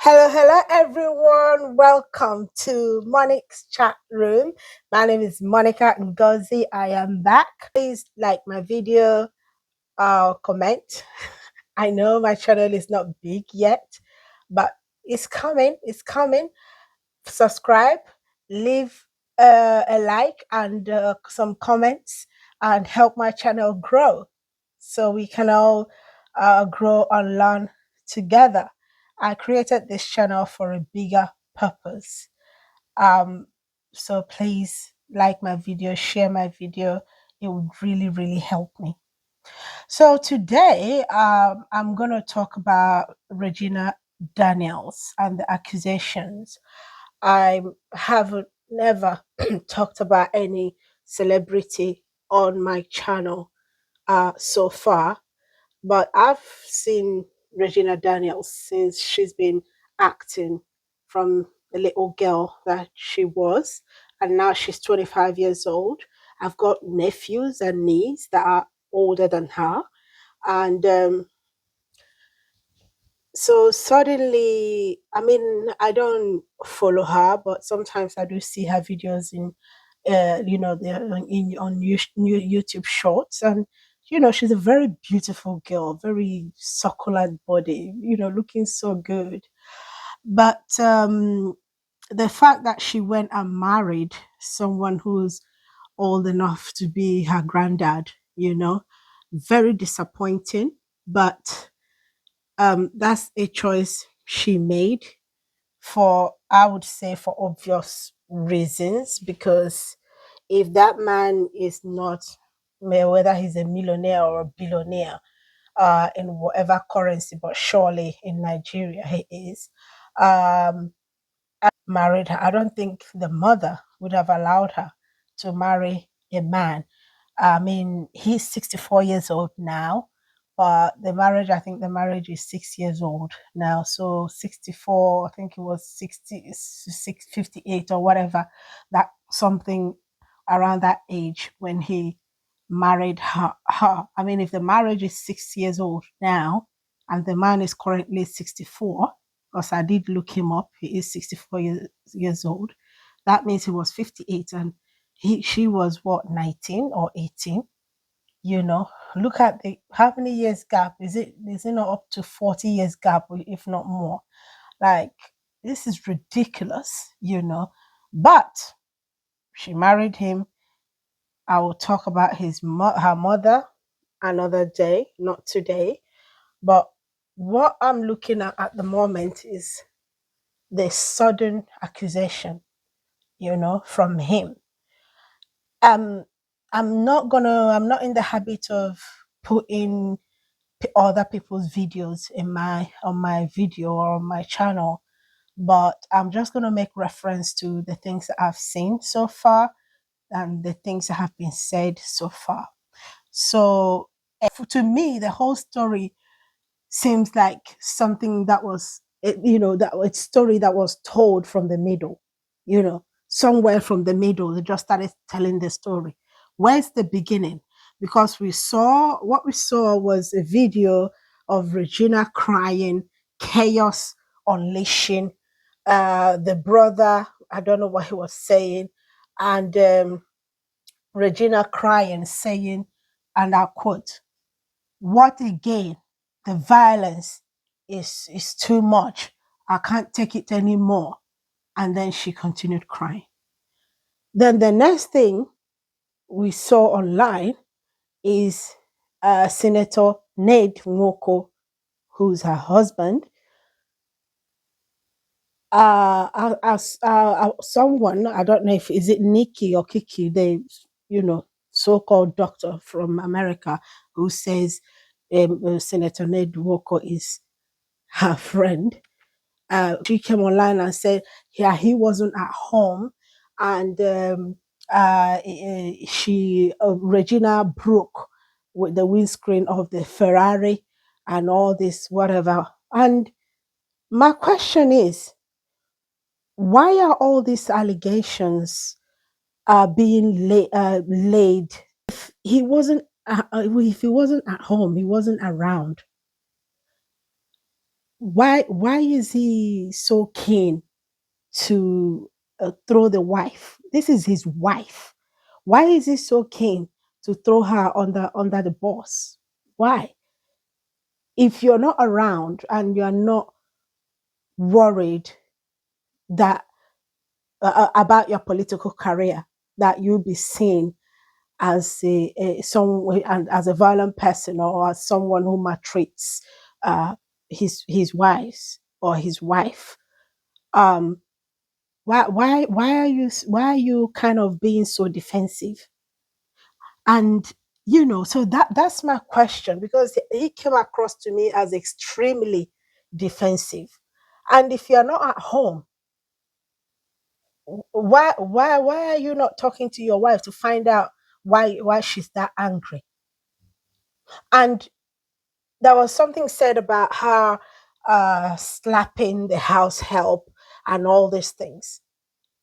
Hello, everyone. Welcome to Monica's chat room. My name is Monica Ngozi. I am back. Please like my video, comment. I know my channel is not big yet, but it's coming. It's coming. Subscribe, leave a like and some comments, and help my channel grow so we can all grow and learn together. I created this channel for a bigger purpose. Um, so please like my video, share my video. It would really help me. So today, I'm going to talk about Regina Daniels and the accusations. I haven't never talked about any celebrity on my channel so far, but I've seen Regina Daniels since she's been acting from the little girl that she was, and now she's 25 years old. I've got nephews and nieces that are older than her, and so suddenly, I mean, I don't follow her, but sometimes I do see her videos in, on YouTube Shorts, and she's a very beautiful girl, very succulent body, looking so good. But the fact that she went and married someone who's old enough to be her granddad, very disappointing. But that's a choice she made for, I would say, for obvious reasons, because if that man is not, whether he's a millionaire or a billionaire, in whatever currency, but surely in Nigeria he is, um married her, I don't think the mother would have allowed her to marry a man. I mean, he's 64 years old now, but I think the marriage is 6 years old now. So 64, I think it was 58 or whatever, that something around that age when he married her. I mean, if the marriage is 6 years old now and the man is currently 64, because I did look him up, he is 64 years old. That means he was 58 and she was what, 19 or 18. Look at the how many years gap is it not up to 40 years gap, if not more? Like, this is ridiculous. But she married him. I will talk about her mother another day, not today. But what I'm looking at the moment is the sudden accusation, from him. um I'm not in the habit of putting other people's videos in my on my video or on my channel, but I'm just going to make reference to the things that I've seen so far and the things that have been said so far. So to me, the whole story seems like something that was, that a story that was told from the middle, somewhere from the middle. They just started telling the story. Where's the beginning? Because what we saw was a video of Regina crying, chaos unleashing, the brother, I don't know what he was saying, and Regina crying, saying, and I quote, "What again? The violence is too much. I can't take it anymore." And then she continued crying. Then the next thing we saw online is Senator Ned Nwoko, who's her husband, as someone, I don't know if is it Nikki or Kiki, the so-called doctor from America, who says Senator Ned Nwoko is her friend. She came online and said, yeah, he wasn't at home, and Regina broke with the windscreen of the Ferrari and all this whatever. And my question is, why are all these allegations being laid? If he wasn't at home, he wasn't around. Why is he so keen to throw the wife? This is his wife. Why is he so keen to throw her under the bus? Why? If you're not around and you're not worried that about your political career, that you'll be seen as and as a violent person or as someone who maltreats uh, his wives or his wife. Um, why are you kind of being so defensive? And so that's my question, because he came across to me as extremely defensive. And if you're not at home, why are you not talking to your wife to find out why she's that angry? And there was something said about her slapping the house help and all these things.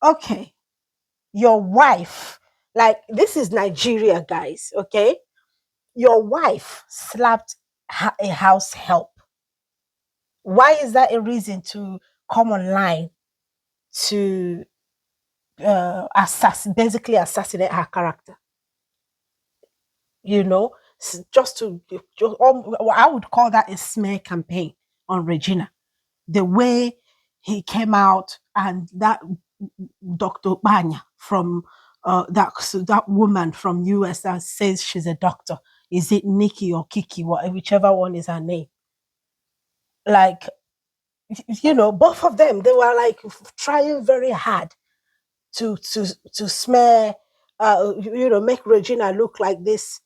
Okay, your wife, like, this is Nigeria, guys, okay? Your wife slapped a house help. Why is that a reason to come online to basically assassinate her character? You know, just to I would call that a smear campaign on Regina. The way he came out, and that Dr. Banya from that woman from US that says she's a doctor. Is it Nikki or Kiki, whichever one is her name? Like, both of them, they were like trying very hard to smear, make Regina look like this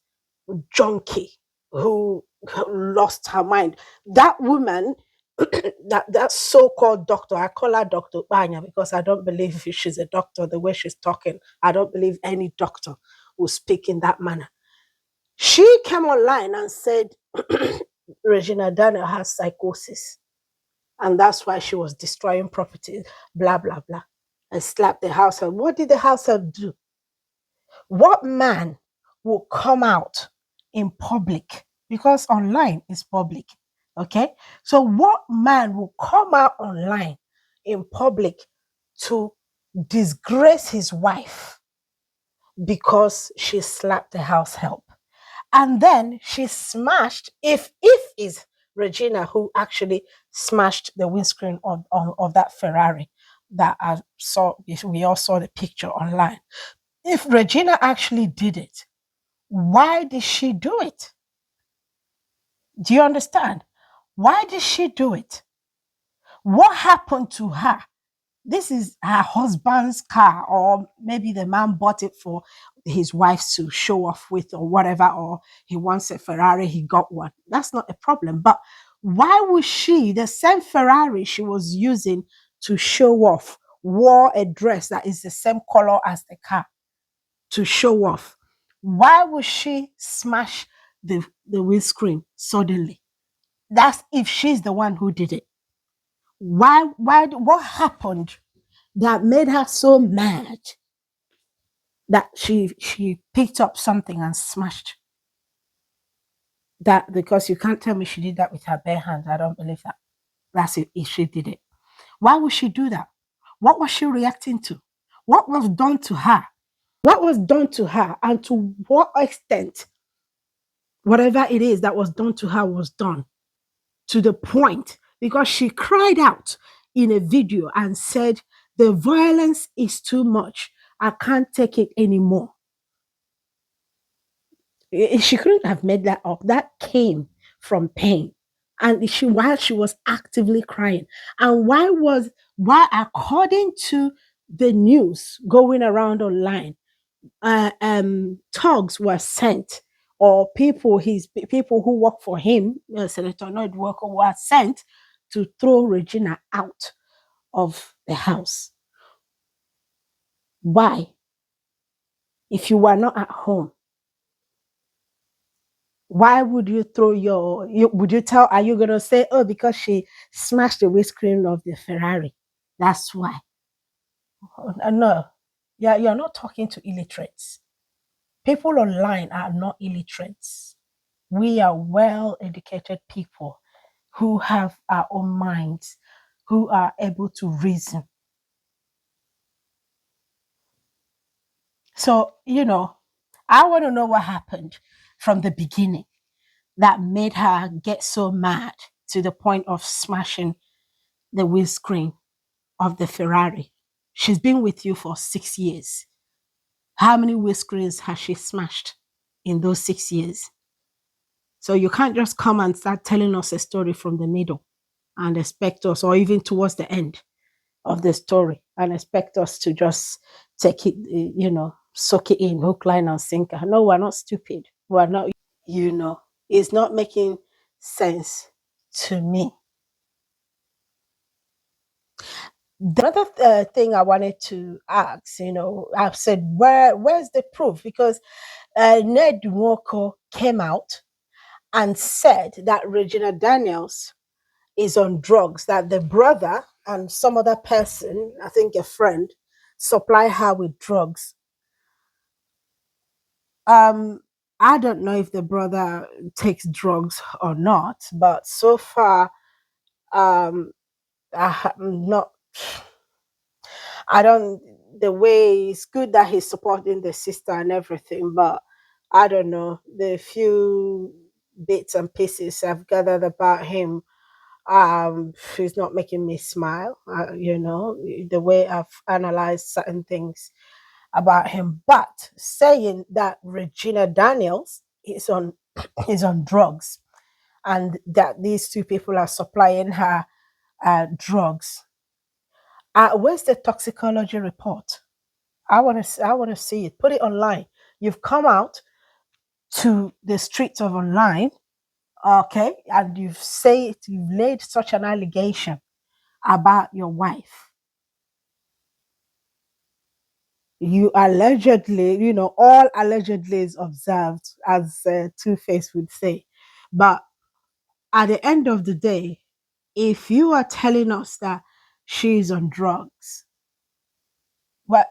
junkie who lost her mind. That woman, that so-called doctor, I call her Dr. Banya because I don't believe she's a doctor the way she's talking. I don't believe any doctor will speak in that manner. She came online and said Regina Daniels has psychosis, and that's why she was destroying property, blah blah blah, and slapped the house help. What did the house help do? What man will come out in public, because online is public, okay? So what man will come out online in public to disgrace his wife because she slapped the house help? And then she smashed, if is Regina who actually smashed the windscreen of that Ferrari that I saw, we all saw the picture online. If Regina actually did it, why did she do it? Do you understand? Why did she do it? What happened to her? This is her husband's car, or maybe the man bought it for his wife to show off with, or whatever, or he wants a Ferrari, he got one. That's not a problem. But why would she, the same Ferrari she was using to show off, wore a dress that is the same color as the car to show off? Why would she smash the windscreen suddenly? That's if she's the one who did it. What happened that made her so mad that she picked up something and smashed that? Because you can't tell me she did that with her bare hands. I don't believe that. That's it, if she did it. Why would she do that? What was she reacting to? What was done to her? What was done to her, and to what extent whatever it is that was done to her was done, to the point, because she cried out in a video and said, the violence is too much. I can't take it anymore. She couldn't have made that up. That came from pain. And while she was actively crying. And why according to the news going around online, thugs were sent, or people who work for him, Senator Noyd Walker, were sent to throw Regina out of the house. Why? If you were not at home, why would you throw would you tell, are you going to say, oh, because she smashed the windscreen of the Ferrari, that's why? No, yeah, you're not talking to illiterates. People online are not illiterates. We are well educated people. who have our own minds, who are able to reason. So, I want to know what happened from the beginning that made her get so mad to the point of smashing the windscreen of the Ferrari. She's been with you for 6 years. How many windscreens has she smashed in those 6 years? So you can't just come and start telling us a story from the middle and expect us, or even towards the end of the story, and expect us to just take it, soak it in, hook, line, and sinker. No, we're not stupid. We're not, it's not making sense to me. The other thing I wanted to ask, I've said, where's the proof? Because Ned Nwoko came out and said that Regina Daniels is on drugs, that the brother and some other person, I think a friend, supply her with drugs. Um, I don't know if the brother takes drugs or not, but so far, um, I'm not. I don't. The way it's good that he's supporting the sister and everything, but I don't know the few bits and pieces I've gathered about him. He's not making me smile. The way I've analyzed certain things about him, but saying that Regina Daniels is on is on drugs, and that these two people are supplying her drugs. Where's the toxicology report? I want to see it. Put it online. You've come out to the streets of online, okay, and you've laid such an allegation about your wife. You allegedly, all allegedly is observed, as Two Face would say. But at the end of the day, if you are telling us that she's on drugs, well,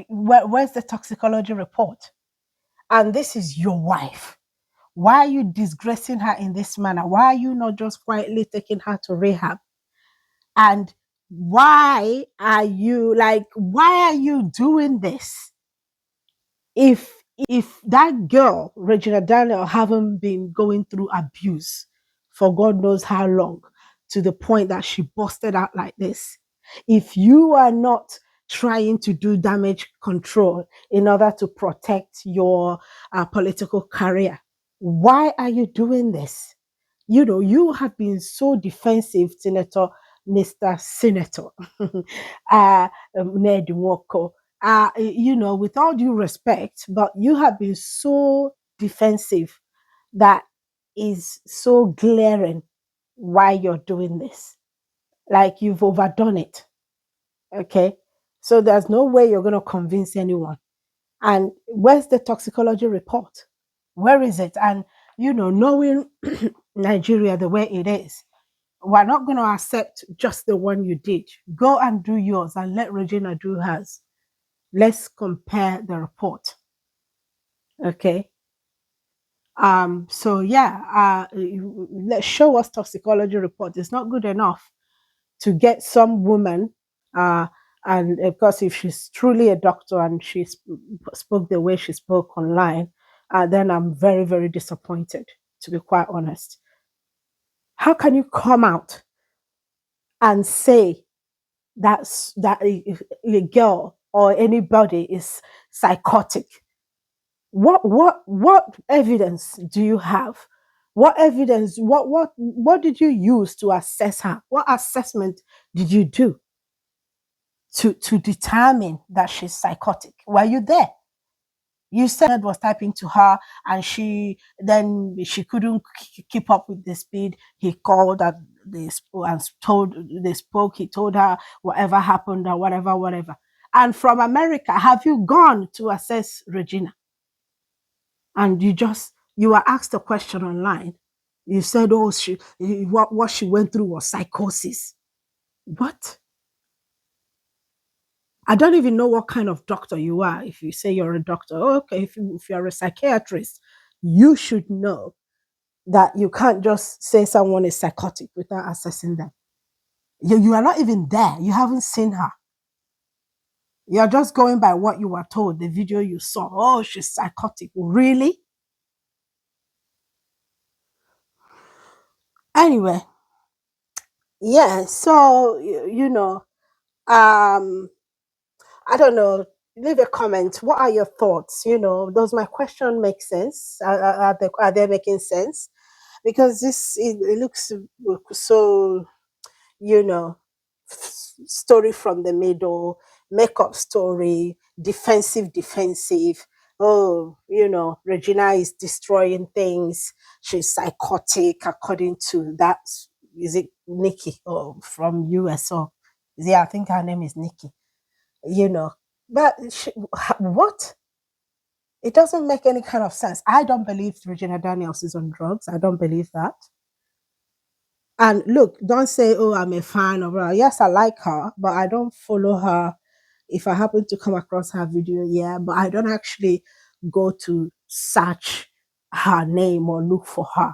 where's the toxicology report? And this is your wife. Why are you disgracing her in this manner? Why are you not just quietly taking her to rehab? And why are you doing this? If that girl, Regina Daniel, haven't been going through abuse for God knows how long, to the point that she busted out like this, if you are not trying to do damage control in order to protect your political career, why are you doing this? You have been so defensive, Senator, Mr. Senator, Ned Nwoko. With all due respect, but you have been so defensive that is so glaring why you're doing this. Like you've overdone it. Okay. So there's no way you're going to convince anyone. And where's the toxicology report? Where is it? And, knowing Nigeria the way it is, we're not going to accept just the one you did. Go and do yours and let Regina do hers. Let's compare the report. Okay. So yeah, let's show us toxicology report. It's not good enough to get some woman, uh, and of course, if she's truly a doctor and she spoke the way she spoke online, then I'm very, very disappointed, to be quite honest. How can you come out and say that a girl or anybody is psychotic? What evidence do you have? What evidence, what did you use to assess her? What assessment did you do to determine that she's psychotic? Were you there? You said was typing to her, and she couldn't keep up with the speed. He called that they spoke. He told her whatever happened or whatever. And from America, have you gone to assess Regina? And you were asked a question online. You said, "Oh, what she went through was psychosis." What? I don't even know what kind of doctor you are. If you say you're a doctor, okay. If you're a psychiatrist, you should know that you can't just say someone is psychotic without assessing them. You are not even there. You haven't seen her. You're just going by what you were told, the video you saw. Oh, she's psychotic. Really? Anyway, yeah. So, um, I don't know. Leave a comment. What are your thoughts? Does my question make sense? Are they making sense? Because it looks so, you know, story from the middle, makeup story, defensive. Oh, Regina is destroying things. She's psychotic, according to that. Is it Nikki from US? Or yeah, I think her name is Nikki. You know, but what? It doesn't make any kind of sense. I don't believe Regina Daniels is on drugs. I don't believe that. And look, don't say, oh, I'm a fan of her. Yes, I like her, but I don't follow her. If I happen to come across her video, yeah, but I don't actually go to search her name or look for her.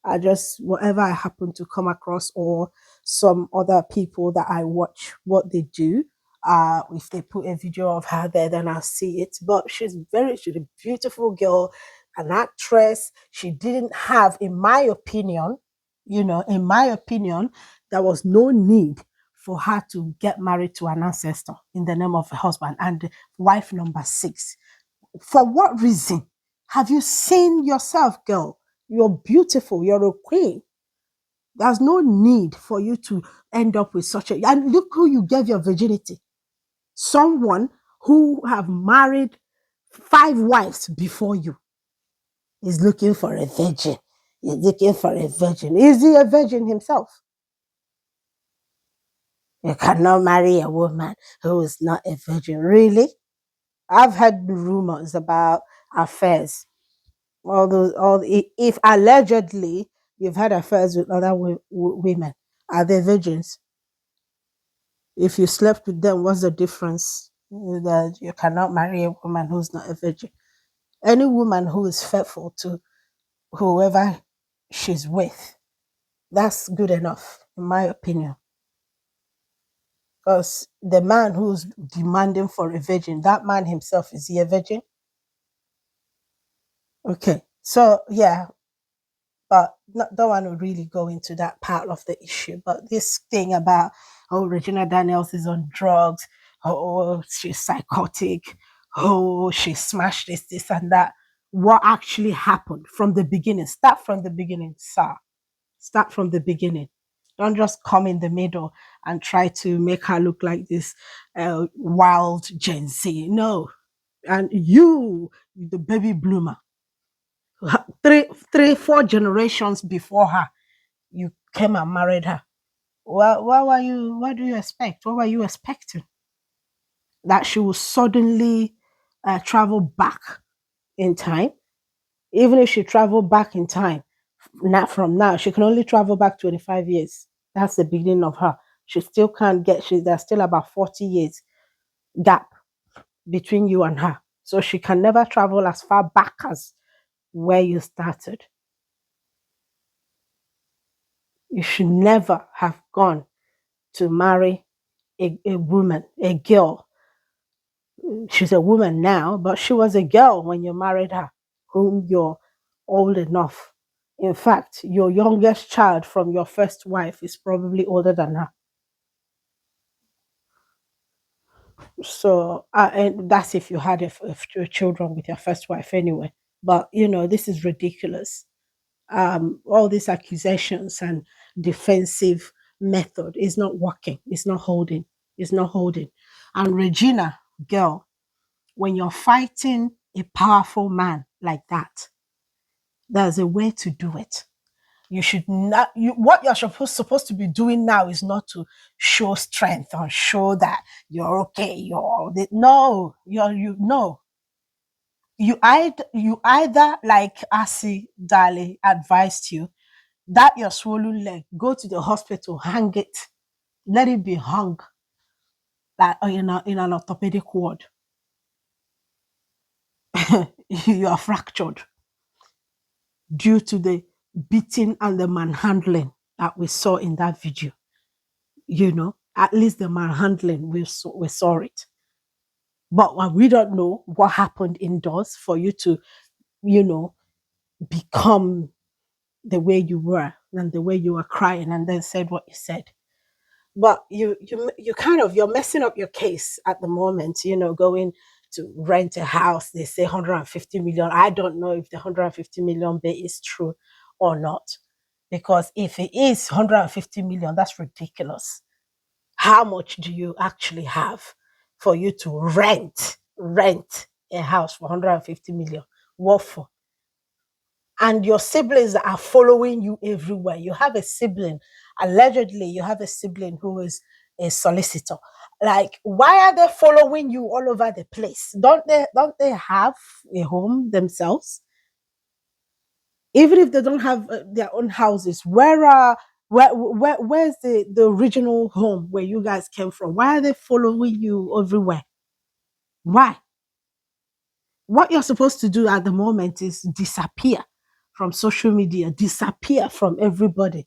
I just, whatever I happen to come across, or some other people that I watch what they do. If they put a video of her there, then I'll see it. But she's a beautiful girl, an actress. She didn't have, in my opinion, there was no need for her to get married to an ancestor in the name of a husband and wife number six. For what reason? Have you seen yourself, girl? You're beautiful. You're a queen. There's no need for you to end up with such a. And look who you gave your virginity. Someone who have married five wives before you is looking for a virgin. He's looking for a virgin. Is he a virgin himself? You cannot marry a woman who is not a virgin. Really? I've heard rumors about affairs. If allegedly you've had affairs with other women, are they virgins? If you slept with them, what's the difference? That you cannot marry a woman who's not a virgin. Any woman who is faithful to whoever she's with, that's good enough, in my opinion. Because the man who's demanding for a virgin, that man himself, is he a virgin? Okay. So yeah, but don't want to really go into that part of the issue. But this thing about, oh, Regina Daniels is on drugs, oh, she's psychotic, oh, she smashed this and that. What actually happened from the beginning? Start from the beginning, sir. Start from the beginning. Don't just come in the middle and try to make her look like this wild Gen Z. No. And you, the baby bloomer, four generations before her, you came and married her. What do you expect? What were you expecting? That she will suddenly travel back in time? Even if she traveled back in time, not from now, she can only travel back 25 years. That's the beginning of her. She still can't there's still about 40 years gap between you and her. So she can never travel as far back as where you started. You should never have gone to marry a woman, a girl. She's a woman now, but she was a girl when you married her, whom you're old enough. In fact, your youngest child from your first wife is probably older than her. So, and that's if you had children with your first wife anyway. But, this is ridiculous. All these accusations and defensive method is not working. It's not holding. It's not holding. And Regina, girl, when you're fighting a powerful man like that, there's a way to do it. You should not. What you're supposed to be doing now is not to show strength or show that you're okay. No. No. You either, like Asi Dali advised you, that your swollen leg, go to the hospital, hang it, let it be hung, like in an orthopedic ward. You are fractured due to the beating and the manhandling that we saw in that video. At least the manhandling, we saw it. But we don't know what happened indoors for you to, you know, become the way you were and the way you were crying and then said what you said. But you kind of, you're messing up your case at the moment, going to rent a house. They say 150 million. I don't know if the 150 million bay is true or not. Because if it is 150 million, that's ridiculous. How much do you actually have for you to rent a house for 150 million? What for? And your siblings are following you everywhere. You have a sibling, allegedly, you have a sibling who is a solicitor. Like, why are they following you all over the place? Don't they have a home themselves? Even if they don't have their own houses, where's the original home where you guys came from? Why are they following you everywhere? Why? What you're supposed to do at the moment is disappear from social media, disappear from everybody.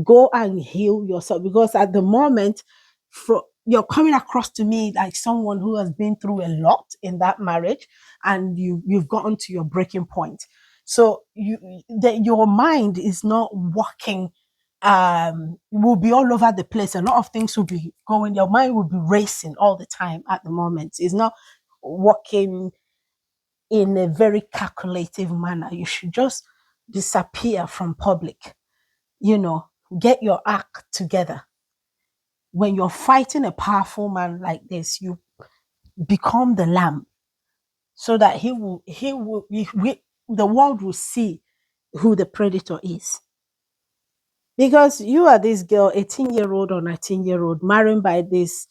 Go and heal yourself, because at the moment, you're coming across to me like someone who has been through a lot in that marriage, and you've gotten to your breaking point. So your mind is not working, will be all over the place. A lot of things will be going, your mind will be racing all the time at the moment. It's not working in a very calculative manner. You should just disappear from public, you know, get your act together. When you're fighting a powerful man like this, you become the lamb, so that the world will see who the predator is. Because you are this girl, 18-year-old or 19-year-old, married by this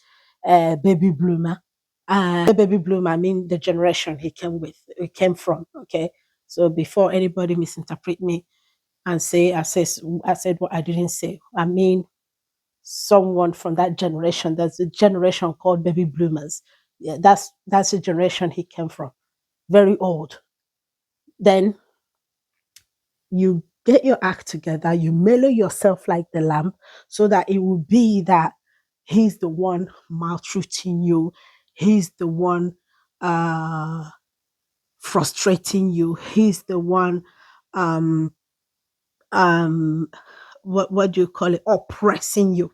baby bloomer. Baby bloomer, I mean the generation he came from. Okay. So before anybody misinterpret me and say I said what I didn't say. I mean someone from that generation. There's a generation called baby bloomers. Yeah, that's the generation he came from. Very old. Then you get your act together, you mellow yourself like the lamb, so that it will be that he's the one maltreating you, he's the one uh frustrating you, he's the one um um what do you call it, oppressing you,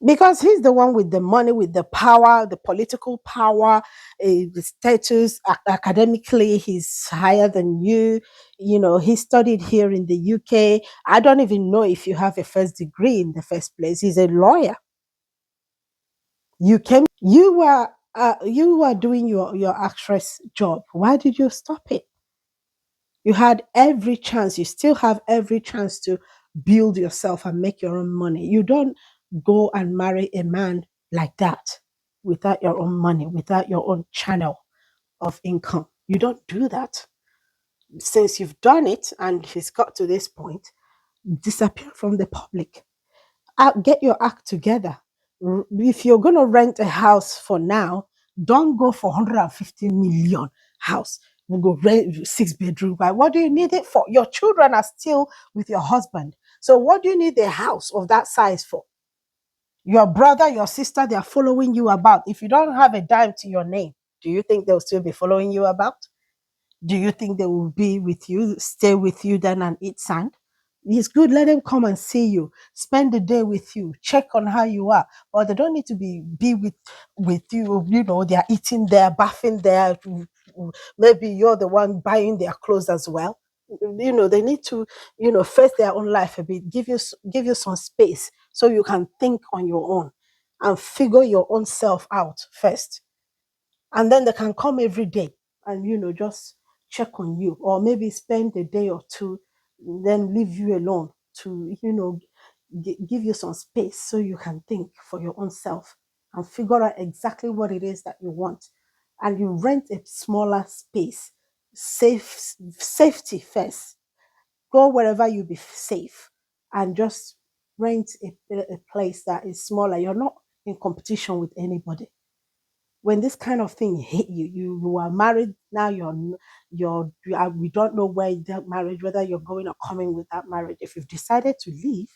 because he's the one with the money, with the power, the political power, the status. Academically, he's higher than you. He studied here in the UK. I don't even know if you have a first degree in the first place. He's a lawyer. You were doing your actress job. Why did you stop it? You had every chance. You still have every chance to build yourself and make your own money. You don't go and marry a man like that without your own money, without your own channel of income. You don't do that. Since you've done it and he's got to this point, disappear from the public. Get your act together. If you're going to rent a house for now, don't go for 150 million house. You go rent 6 bedroom. Right? What do you need it for? Your children are still with your husband. So what do you need a house of that size for? Your brother, your sister, they're following you about. If you don't have a dime to your name, do you think they'll still be following you about? Do you think they will be with you, stay with you then and eat sand? It's good, let them come and see you, spend the day with you, check on how you are. But they don't need to be with you, they're eating there, bathing there. Maybe you're the one buying their clothes as well. They need to, face their own life a bit, give you some space so you can think on your own and figure your own self out first, and then they can come every day and just check on you, or maybe spend a day or two, then leave you alone to give you some space so you can think for your own self and figure out exactly what it is that you want. And you rent a smaller space, safety first. Go wherever you be safe, and just rent a place that is smaller. You're not in competition with anybody. when this kind of thing hit you, you are married now. We don't know where that marriage, whether you're going or coming with that marriage. If you've decided to leave,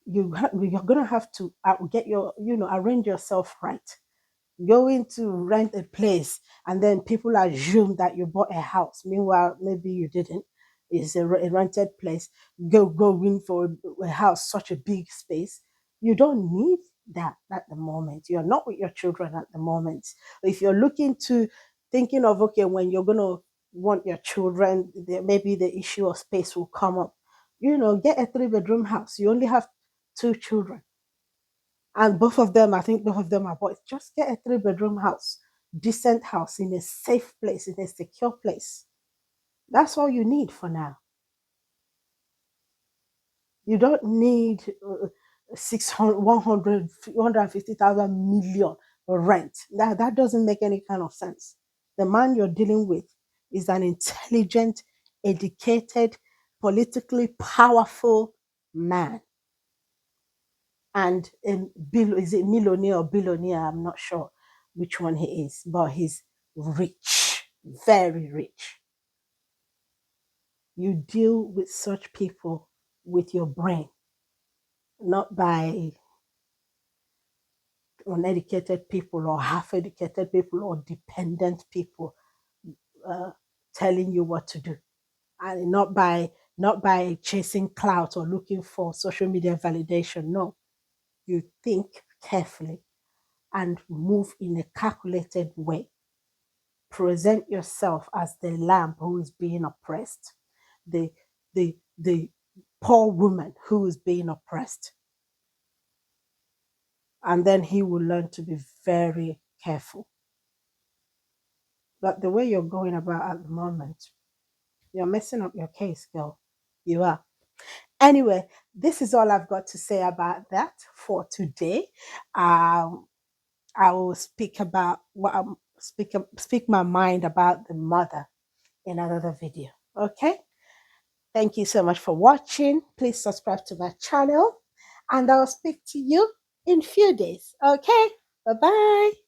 you're gonna have to get your, arrange yourself right. Going to rent a place, and then people assume that you bought a house. Meanwhile, maybe you didn't. It's a rented place. Go in for a house, such a big space. You don't need that at the moment. You're not with your children at the moment. If you're looking to thinking of, okay, when you're gonna want your children, maybe the issue of space will come up. Get a 3-bedroom house. You only have 2 children, and both of them, I think both of them are boys. Just get a 3-bedroom house, decent house in a safe place, in a secure place. That's all you need for now. You don't need 600, 100, 150,000 million rent. That doesn't make any kind of sense. The man you're dealing with is an intelligent, educated, politically powerful man. And is it millionaire or billionaire? I'm not sure which one he is, but he's rich, very rich. You deal with such people with your brain, not by uneducated people or half educated people or dependent people uh, telling you what to do, and not by chasing clout or looking for social media validation. No, you think carefully and move in a calculated way. Present yourself as the lamb who is being oppressed, the poor woman who is being oppressed. And then he will learn to be very careful. But the way you're going about at the moment, you're messing up your case, girl. You are. Anyway, this is all I've got to say about that for today. I will speak about what I'm speak my mind about the mother in another video. Okay. Thank you so much for watching. Please subscribe to my channel, and I'll speak to you in a few days. Okay. Bye bye.